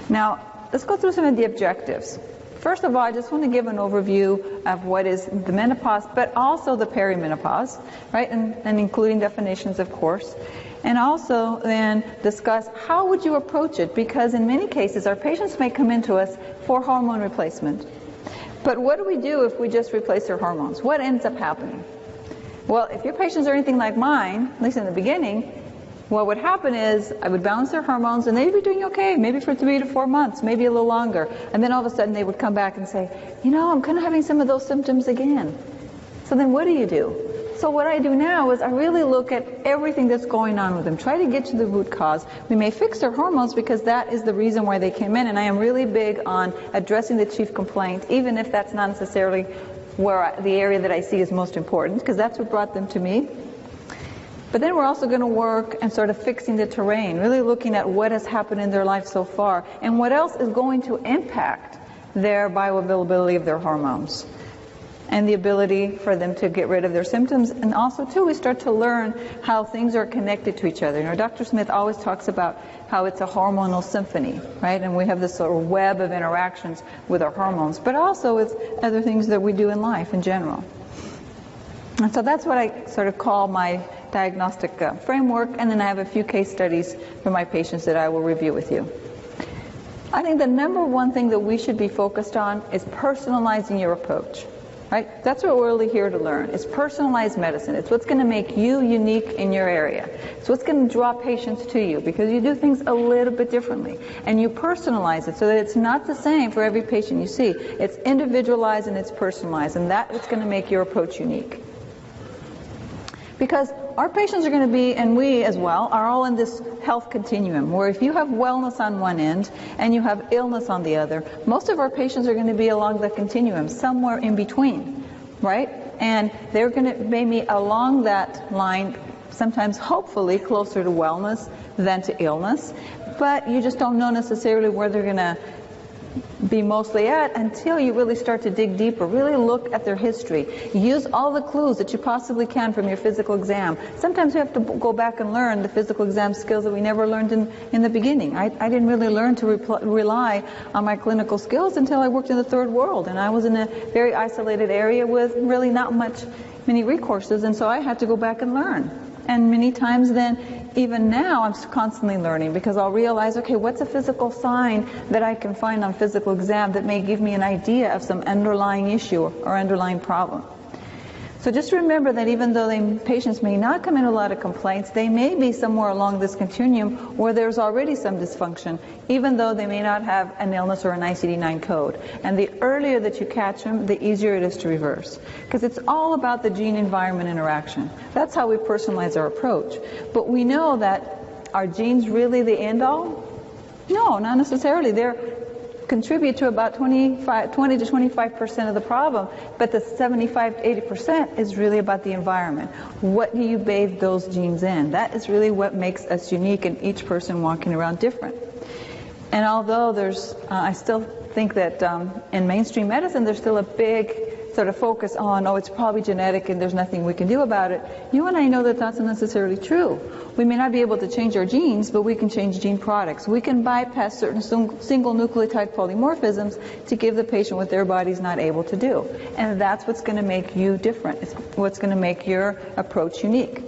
Now, let's go through some of the objectives. First of all, I just want to give an overview of what is the menopause, but also the perimenopause, right, and including definitions, of course. And also then discuss how would you approach it, because in many cases our patients may come into us for hormone replacement. But what do we do if we just replace their hormones? What ends up happening? Well, if your patients are anything like mine, at least in the beginning, what would happen is I would balance their hormones and they'd be doing okay, maybe for 3 to 4 months, maybe a little longer. And then all of a sudden they would come back and say, you know, I'm kind of having some of those symptoms again. So then what do? So what I do now is I really look at everything that's going on with them, try to get to the root cause. We may fix their hormones because that is the reason why they came in, and I am really big on addressing the chief complaint, even if that's not necessarily the area that I see is most important, because that's what brought them to me. But then we're also going to work and sort of fixing the terrain, really looking at what has happened in their life so far and what else is going to impact their bioavailability of their hormones and the ability for them to get rid of their symptoms. And also, too, we start to learn how things are connected to each other. You know, Dr. Smith always talks about how it's a hormonal symphony, right? And we have this sort of web of interactions with our hormones, but also with other things that we do in life in general. And so that's what I sort of call my diagnostic framework, and then I have a few case studies for my patients that I will review with you. I think the number one thing that we should be focused on is personalizing your approach. Right? That's what we're really here to learn. It's personalized medicine. It's what's going to make you unique in your area. It's what's going to draw patients to you, because you do things a little bit differently. And you personalize it so that it's not the same for every patient you see. It's individualized and it's personalized, and that is going to make your approach unique. Because our patients are going to be, and we as well, are all in this health continuum, where if you have wellness on one end and you have illness on the other, most of our patients are going to be along the continuum, somewhere in between, right? And they're going to maybe along that line, sometimes hopefully closer to wellness than to illness, but you just don't know necessarily where they're going to be mostly at until you really start to dig deeper, really look at their history. Use all the clues that you possibly can from your physical exam. Sometimes we have to go back and learn the physical exam skills that we never learned in the beginning. I didn't really learn to rely on my clinical skills until I worked in the third world, and I was in a very isolated area with really not many recourses, and so I had to go back and learn. And many times then, even now, I'm constantly learning, because I'll realize, okay, what's a physical sign that I can find on physical exam that may give me an idea of some underlying issue or underlying problem. So just remember that even though patients may not come in with a lot of complaints, they may be somewhere along this continuum where there's already some dysfunction, even though they may not have an illness or an ICD-9 code. And the earlier that you catch them, the easier it is to reverse. Because it's all about the gene-environment interaction. That's how we personalize our approach. But we know that are genes really the end-all? No, not necessarily. They're contribute to about 20 to 25% of the problem, but the 75 to 80% is really about the environment. What do you bathe those genes in? That is really what makes us unique, and each person walking around different. And although I still think that in mainstream medicine there's still a big sort of focus on, oh, it's probably genetic and there's nothing we can do about it. You and I know that that's not necessarily true. We may not be able to change our genes, but we can change gene products. We can bypass certain single nucleotide polymorphisms to give the patient what their body's not able to do. And that's what's going to make you different. It's what's going to make your approach unique.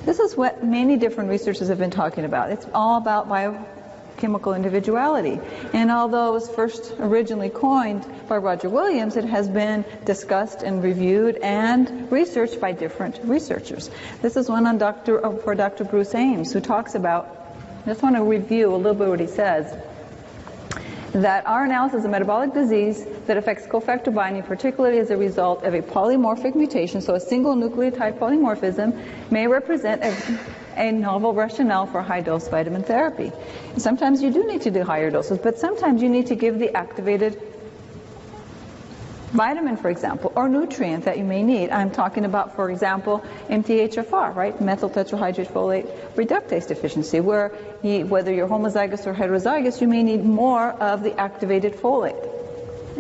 This is what many different researchers have been talking about. It's all about biochemical individuality. And although it was first originally coined by Roger Williams, it has been discussed and reviewed and researched by different researchers. This is one on for Dr. Bruce Ames, who talks about, I just want to review a little bit what he says, that our analysis of metabolic disease that affects cofactor binding, particularly as a result of a polymorphic mutation, so a single nucleotide polymorphism, may represent a novel rationale for high-dose vitamin therapy. And sometimes you do need to do higher doses, but sometimes you need to give the activated vitamin, for example, or nutrient that you may need. I'm talking about, for example, MTHFR, right? Methyl tetrahydrate folate reductase deficiency, where whether you're homozygous or heterozygous, you may need more of the activated folate.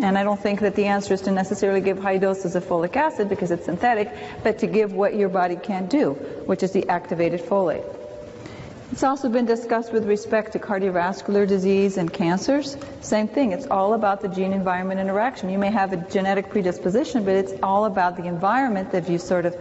And I don't think that the answer is to necessarily give high doses of folic acid because it's synthetic, but to give what your body can do, which is the activated folate. It's also been discussed with respect to cardiovascular disease and cancers. Same thing, it's all about the gene-environment interaction. You may have a genetic predisposition, but it's all about the environment that you sort of